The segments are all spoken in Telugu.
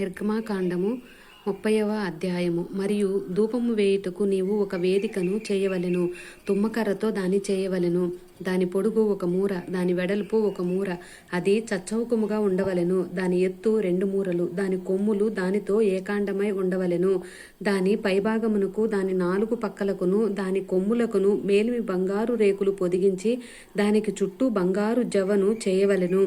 నిర్గమాకాండము 30వ అధ్యాయము. మరియు ధూపము వేయుటకు నీవు ఒక వేదికను చేయవలెను. తుమ్మకర్రతో దాన్ని చేయవలెను. దాని పొడుగు 1 మూర, దాని వెడల్పు 1 మూర. అది చచ్చౌకముగా ఉండవలెను. దాని ఎత్తు 2 మూరలు. దాని కొమ్ములు దానితో ఏకాండమై ఉండవలెను. దాని పైభాగమునకు దాని 4 పక్కలకును దాని కొమ్ములకును మేలిమి బంగారు రేకులు పొదిగించి దానికి చుట్టూ బంగారు జవను చేయవలెను.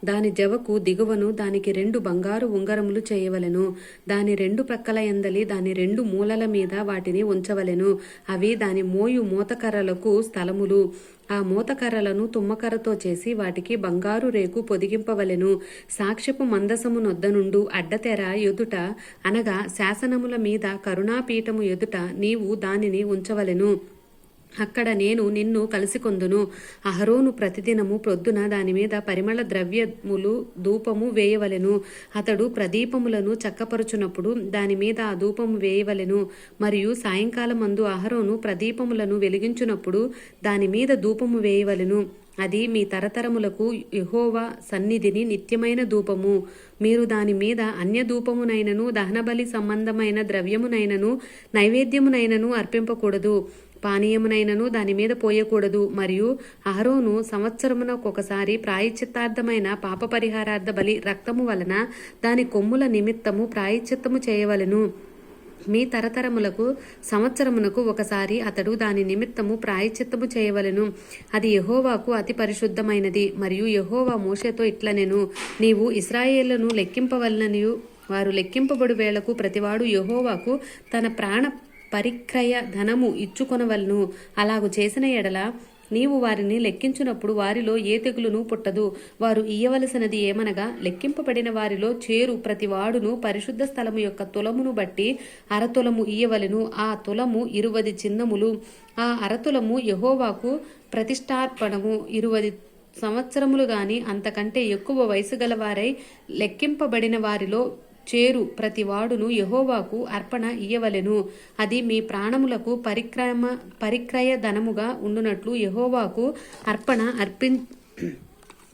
దాని జవకు దిగువను దానికి 2 బంగారు ఉంగరములు చేయవలెను. దాని 2 ప్రక్కల ఎందలి దాని 2 మూలల మీద వాటిని ఉంచవలెను. అవి దాని మోయు మోతకర్రలకు స్థలములు. ఆ మోతకర్రలను తుమ్మకర్రతో చేసి వాటికి బంగారు రేకు పొదిగింపవలెను. సాక్ష్యపు మందసము నొద్ద నుండు అడ్డతెర ఎదుట అనగా శాసనముల మీద కరుణాపీఠము ఎదుట నీవు దానిని ఉంచవలెను. అక్కడ నేను నిన్ను కలిసికొందును. అహరోను ప్రతిదినము ప్రొద్దున దాని మీద పరిమళ ద్రవ్యములు ధూపము వేయవలెను. అతడు ప్రదీపములను చక్కపరుచునప్పుడు దాని మీద ఆ ధూపము వేయవలెను. మరియు సాయంకాలమందు అహరోను ప్రదీపములను వెలిగించునప్పుడు దాని మీద ధూపము వేయవలెను. అది మీ తరతరములకు యెహోవా సన్నిధిని నిత్యమైన ధూపము. మీరు దాని మీద అన్య ధూపమునైనను దహనబలి సంబంధమైన ద్రవ్యమునైనను నైవేద్యమునైనను అర్పింపకూడదు. పానీయమునైనను దాని మీద పోయకూడదు. మరియు అహరోను సంవత్సరమునకొకసారి ప్రాయశ్చిత్తార్థమైన పాప పరిహారార్థ బలి రక్తము వలన దాని కొమ్ముల నిమిత్తము ప్రాయశ్చిత్తము చేయవలెను. మీ తరతరములకు సంవత్సరమునకు ఒకసారి అతడు దాని నిమిత్తము ప్రాయశ్చిత్తము చేయవలెను. అది యెహోవాకు అతి పరిశుద్ధమైనది. మరియు యెహోవా మోషేతో ఇట్లనెను, నీవు ఇశ్రాయేలును లెక్కింపవలననియు వారు లెక్కింపబడు వేళకు ప్రతివాడు యెహోవాకు తన ప్రాణ పరిక్రయ ధనము ఇచ్చుకొనవలను. అలాగు చేసిన ఎడల నీవు వారిని లెక్కించునప్పుడు వారిలో ఏ తెగులును పుట్టదు. వారు ఇయ్యవలసినది ఏమనగా, లెక్కింపబడిన వారిలో చేరు ప్రతివాడును పరిశుద్ధ స్థలము యొక్క తులమును బట్టి 1/2 తులము ఇయ్యవలెను. ఆ తులము 20 చిన్నములు. ఆ 1/2 తులము యెహోవాకు ప్రతిష్టార్పణము. 20 సంవత్సరములు గాని అంతకంటే ఎక్కువ వయసు గలవారై లెక్కింపబడిన వారిలో చేరు ప్రతివాడును యెహోవాకు అర్పణ ఇయ్యవలెను. అది మీ ప్రాణములకు పరిక్రయ ధనముగా ఉండునట్లు యెహోవాకు అర్పణ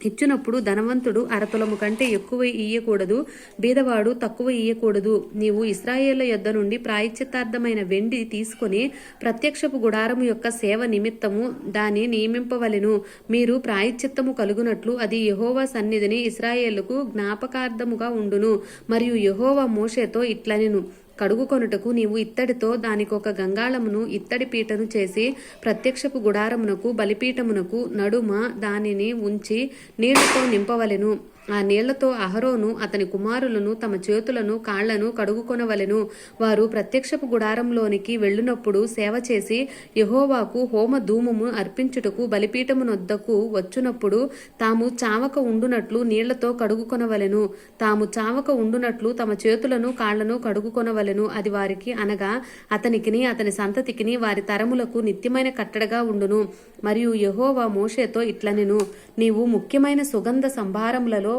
ఇచ్చినప్పుడు ధనవంతుడు 1/2 తులము కంటే ఎక్కువ ఇయ్యకూడదు, బీదవాడు తక్కువ ఇయ్యకూడదు. నీవు ఇశ్రాయేళ్ల యొద్ద నుండి ప్రాయశ్చిత్తార్థమైన వెండి తీసుకొని ప్రత్యక్షపు గుడారము యొక్క సేవ నిమిత్తము దాన్ని నియమింపవలెను. మీరు ప్రాయశ్చిత్తము కలుగునట్లు అది యెహోవా సన్నిధిని ఇశ్రాయేలుకు జ్ఞాపకార్థముగా ఉండును. మరియు యెహోవా మోషేతో ఇట్లనెను, కడుగుకొనుటకు నీవు ఇత్తడితో దానికొక గంగాళమును ఇత్తడి పీటను చేసి ప్రత్యక్షపు గుడారమునకు బలిపీఠమునకు నడుమ దానిని ఉంచి నీళ్లతో నింపవలెను. ఆ నీళ్లతో అహరోను అతని కుమారులను తమ చేతులను కాళ్లను కడుగుకొనవలెను. వారు ప్రత్యక్షపు గుడారంలోనికి వెళ్ళునప్పుడు సేవ చేసి యెహోవాకు హోమ ధూమము అర్పించుటకు బలిపీఠమునొద్దకు వచ్చునప్పుడు తాము చావక ఉండునట్లు నీళ్లతో కడుగుకొనవలెను. తాము చావక ఉండునట్లు తమ చేతులను కాళ్లను కడుగుకొనవలెను. అది వారికి అనగా అతనికిని అతని సంతతికిని వారి తరములకు నిత్యమైన కట్టడగా ఉండును. మరియు యెహోవా మోషేతో ఇట్లనెను, నీవు ముఖ్యమైన సుగంధ సంభారములలో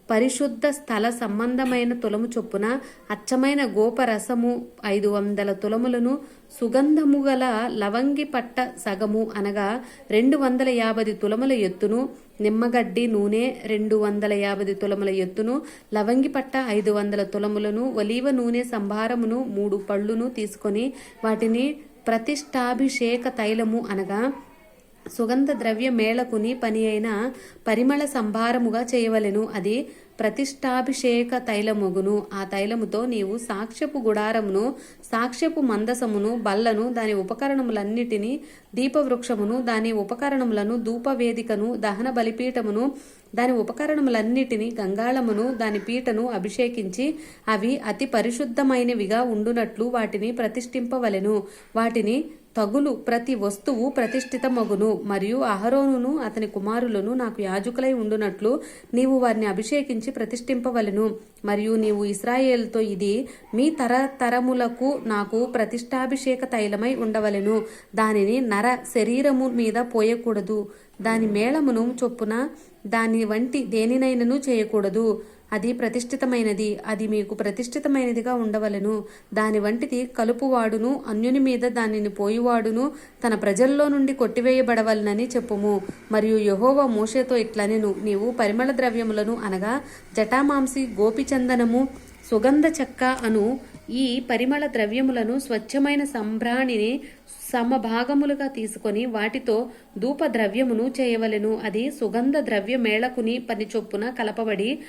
పరిశుద్ధ స్థల సంబంధమైన తులము చొప్పున అచ్చమైన గోపరసము 500 తులములను, సుగంధము గల లవంగి పట్ట సగము అనగా 250 తులముల ఎత్తును, నిమ్మగడ్డి నూనె 250 తులముల ఎత్తును, లవంగి పట్ట 500 తులములను, ఒలీవ నూనె సంభారమును 3 పళ్ళును తీసుకొని వాటిని ప్రతిష్టాభిషేక తైలము అనగా సుగంధ ద్రవ్య మేళకుని పని అయిన పరిమళ సంభారముగా చేయవలెను. అది ప్రతిష్టాభిషేక తైలమొగును. ఆ తైలముతో నీవు సాక్ష్యపు గుడారమును, సాక్ష్యపు మందసమును, బల్లను, దాని ఉపకరణములన్నిటినీ, దీపవృక్షమును, దాని ఉపకరణములను, ధూపవేదికను, దహన బలిపీఠమును, దాని ఉపకరణములన్నిటినీ, గంగాళమును, దాని పీటను అభిషేకించి అవి అతి పరిశుద్ధమైనవిగా ఉండునట్లు వాటిని ప్రతిష్ఠింపవలెను. వాటిని తగులు ప్రతి వస్తువు ప్రతిష్ఠితమగును. మరియు అహరోనును అతని కుమారులను నాకు యాజకులై ఉండునట్లు నీవు వారిని అభిషేకించి ప్రతిష్ఠింపవలెను. మరియు నీవు ఇశ్రాయేలుతో ఇది మీ తరతరములకు నాకు ప్రతిష్టాభిషేక తైలమై ఉండవలెను. దానిని నర శరీరము మీద పోయకూడదు. దాని మేళమును చొప్పున దాని వంటి దేనినైనను చేయకూడదు. అది ప్రతిష్ఠితమైనది. అది మీకు ప్రతిష్ఠితమైనదిగా ఉండవలెను. దాని వంటిది కలుపువాడును అన్యుని మీద దానిని పోయువాడును తన ప్రజల్లో నుండి కొట్టివేయబడవలనని చెప్పుము. మరియు యెహోవా మోషేతో ఇట్లనెను, నీవు పరిమళ ద్రవ్యములను అనగా జటామాంసి, గోపిచందనము, సుగంధ చెక్క అను ఈ పరిమళ ద్రవ్యములను స్వచ్ఛమైన సంభ్రాణిని సమభాగములుగా తీసుకొని వాటితో ధూప ద్రవ్యమును చేయవలెను. అది సుగంధ ద్రవ్య మేళకుని పని చొప్పున కలపబడి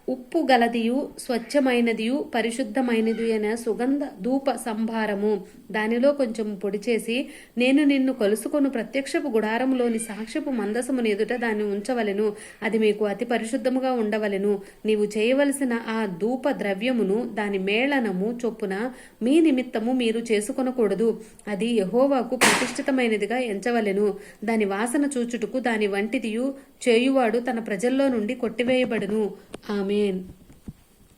ఉప్పు గలదియు స్వచ్ఛమైనదియు పరిశుద్ధమైనది అయిన సుగంధ ధూప సంభారము. దానిలో కొంచెం పొడి చేసి నేను నిన్ను కలుసుకొను ప్రత్యక్షపు గుడారములోని సాక్ష్యపు మందసమును ఎదుట దాన్ని ఉంచవలెను. అది మీకు అతి పరిశుద్ధముగా ఉండవలెను. నీవు చేయవలసిన ఆ ధూప ద్రవ్యమును దాని మేళనము చొప్పున మీ నిమిత్తము మీరు చేసుకొనకూడదు. అది యెహోవాకు ప్రతిష్ఠితమైనదిగా ఎంచవలెను. దాని వాసన చూచుటకు దాని వంటిదియు చేయువాడు తన ప్రజల్లో నుండి కొట్టివేయబడును. ఆమేన్.